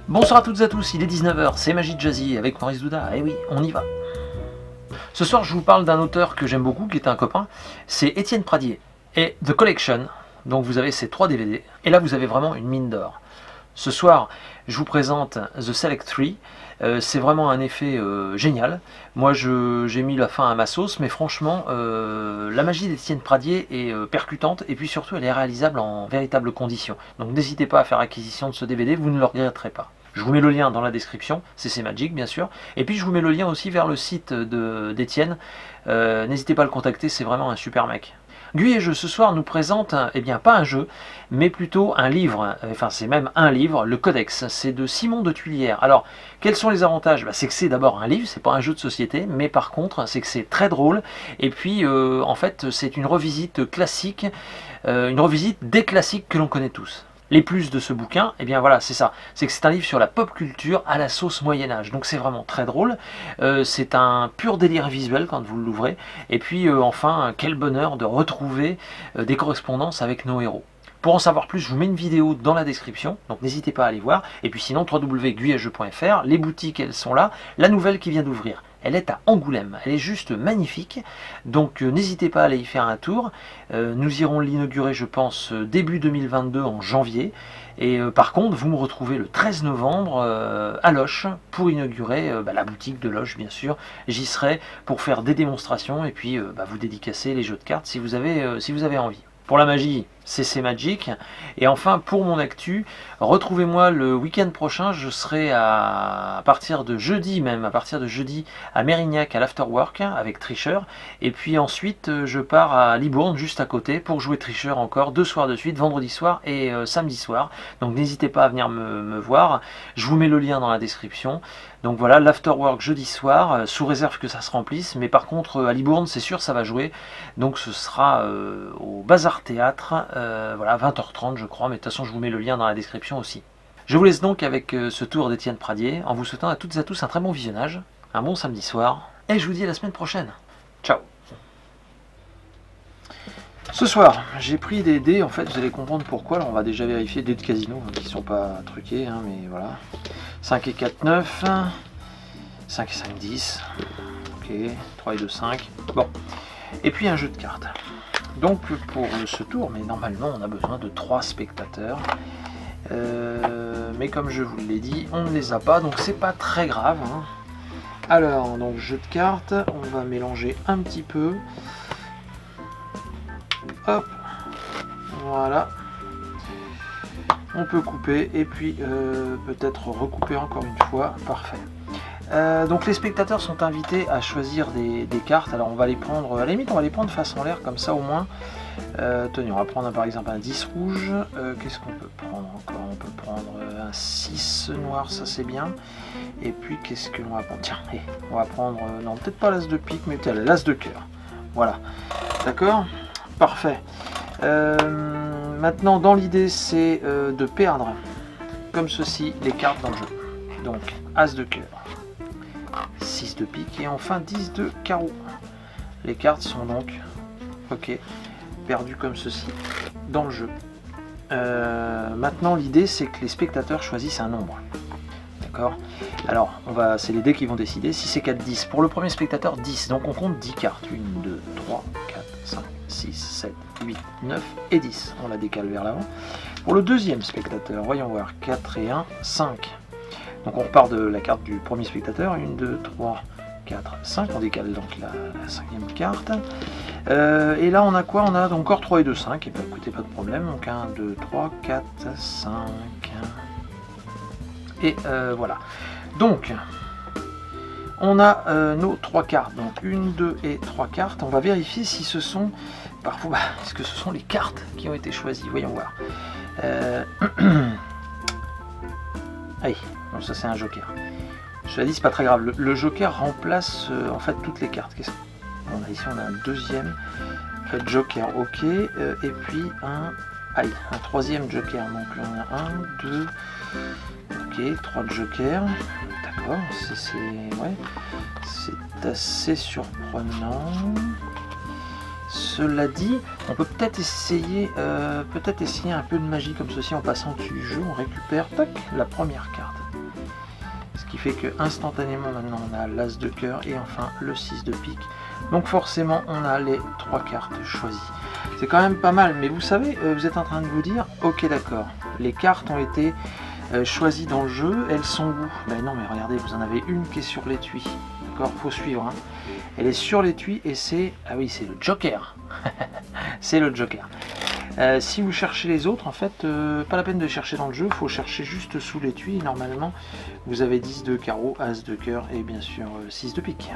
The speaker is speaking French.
Bonsoir à toutes et à tous, il est 19h, c'est Magie Jazzy avec Maurice Douda, et oui, on y va. Ce soir je vous parle d'un auteur que j'aime beaucoup, qui est un copain, c'est Étienne Pradier, et The Collection, donc vous avez ces 3 DVD, et là vous avez vraiment une mine d'or. Ce soir, je vous présente The Select 3, c'est vraiment un effet génial. Moi j'ai mis la fin à ma sauce, mais franchement, la magie d'Étienne Pradier est percutante, et puis surtout elle est réalisable en véritables conditions. Donc n'hésitez pas à faire acquisition de ce DVD, vous ne le regretterez pas. Je vous mets le lien dans la description, c'est Magic bien sûr, et puis je vous mets le lien aussi vers le site d'Étienne, n'hésitez pas à le contacter, c'est vraiment un super mec. Guy et Jeux ce soir nous présente, eh bien pas un jeu, mais plutôt un livre, enfin c'est même un livre, le Codex, c'est de Simon de Tuilière. Alors, quels sont les avantages? C'est que c'est d'abord un livre, c'est pas un jeu de société, mais par contre c'est que c'est très drôle, et puis en fait c'est une revisite classique, une revisite des classiques que l'on connaît tous. Les plus de ce bouquin, eh bien voilà, c'est ça. C'est que c'est un livre sur la pop culture à la sauce Moyen-Âge. Donc c'est vraiment très drôle. C'est un pur délire visuel quand vous l'ouvrez. Et puis enfin, quel bonheur de retrouver des correspondances avec nos héros. Pour en savoir plus, je vous mets une vidéo dans la description, donc n'hésitez pas à aller voir. Et puis sinon, www.guyetjeux.fr, les boutiques, elles sont là. La nouvelle qui vient d'ouvrir, elle est à Angoulême, elle est juste magnifique, donc n'hésitez pas à aller y faire un tour. Nous irons l'inaugurer, je pense, début 2022, en janvier. Et par contre, vous me retrouvez le 13 novembre à Loches pour inaugurer la boutique de Loches, bien sûr. J'y serai pour faire des démonstrations et puis vous dédicacer les jeux de cartes si vous avez envie. Pour la magie, c'est Magic. Et enfin, pour mon actu, retrouvez-moi le week-end prochain. Je serai à partir de jeudi à Mérignac à l'Afterwork avec Tricheur. Et puis ensuite, je pars à Libourne, juste à côté, pour jouer Tricheur encore 2 soirs de suite, vendredi soir et samedi soir. Donc n'hésitez pas à venir me voir. Je vous mets le lien dans la description. Donc voilà, l'Afterwork jeudi soir, sous réserve que ça se remplisse. Mais par contre, à Libourne, c'est sûr, ça va jouer. Donc ce sera au Bazar Théâtre. Voilà, 20h30 je crois, mais de toute façon je vous mets le lien dans la description aussi. Je vous laisse donc avec ce tour d'Étienne Pradier, en vous souhaitant à toutes et à tous un très bon visionnage, un bon samedi soir, et je vous dis à la semaine prochaine. Ciao. Ce soir, j'ai pris des dés, en fait vous allez comprendre pourquoi, alors on va déjà vérifier des dés de casino, qui ne sont pas truqués, mais voilà. 5 et 4, 9, 5 et 5, 10, ok, 3 et 2, 5, bon. Et puis un jeu de cartes. Donc pour ce tour, mais normalement on a besoin de 3 spectateurs, mais comme je vous l'ai dit, on ne les a pas, donc c'est pas très grave. Alors, donc jeu de cartes, on va mélanger un petit peu, hop, voilà, on peut couper, et puis peut-être recouper encore une fois, parfait. Donc les spectateurs sont invités à choisir des cartes. Alors on va les prendre, à la limite on va les prendre face en l'air, comme ça au moins. Tenez, on va prendre par exemple un 10 rouge. Qu'est-ce qu'on peut prendre encore? On peut prendre un 6 noir, ça c'est bien. Et puis qu'est-ce que l'on va prendre? Tiens, on va prendre, non peut-être pas l'as de pique, mais peut-être l'as de cœur. Voilà, d'accord? Parfait. Maintenant dans l'idée c'est de perdre, comme ceci, les cartes dans le jeu. Donc as de cœur, 6 de pique et enfin 10 de carreau. Les cartes sont donc perdues comme ceci dans le jeu. Maintenant l'idée c'est que les spectateurs choisissent un nombre. D'accord? Alors c'est les dés qui vont décider. Si c'est 4, 10. Pour le premier spectateur, 10. Donc on compte 10 cartes. 1, 2, 3, 4, 5, 6, 7, 8, 9 et 10. On la décale vers l'avant. Pour le deuxième spectateur, voyons voir, 4 et 1, 5. Donc on repart de la carte du premier spectateur, 1, 2, 3, 4, 5, on décale donc la 5e carte. Et là on a quoi? On a donc encore 3 et 2, 5, et bien écoutez, pas de problème, donc 1, 2, 3, 4, 5, et voilà. Donc, on a nos 3 cartes, donc 1, 2 et 3 cartes, on va vérifier si ce sont, parfois, est-ce que ce sont les cartes qui ont été choisies, voyons voir. Allez, donc ça c'est un joker. Cela dit, c'est pas très grave. Le joker remplace en fait toutes les cartes. Ici, on a un deuxième joker, ok. Et puis un troisième joker. Donc on a 1, 2, ok, 3 jokers. D'accord, c'est assez surprenant. Cela dit, on peut peut-être essayer un peu de magie comme ceci en passant dessus du jeu. On récupère la première carte. Ce qui fait que instantanément maintenant on a l'as de cœur et enfin le 6 de pique. Donc forcément on a les 3 cartes choisies. C'est quand même pas mal, mais vous savez, vous êtes en train de vous dire, ok d'accord, les cartes ont été choisies dans le jeu, elles sont où? Ben non mais regardez, vous en avez une qui est sur l'étui. D'accord, faut suivre. Hein. Elle est sur l'étui et c'est... Ah oui, c'est le joker. C'est le joker. Si vous cherchez les autres, en fait, pas la peine de chercher dans le jeu, il faut chercher juste sous l'étui. Normalement, vous avez 10 de carreau, as de cœur et bien sûr 6 de pique.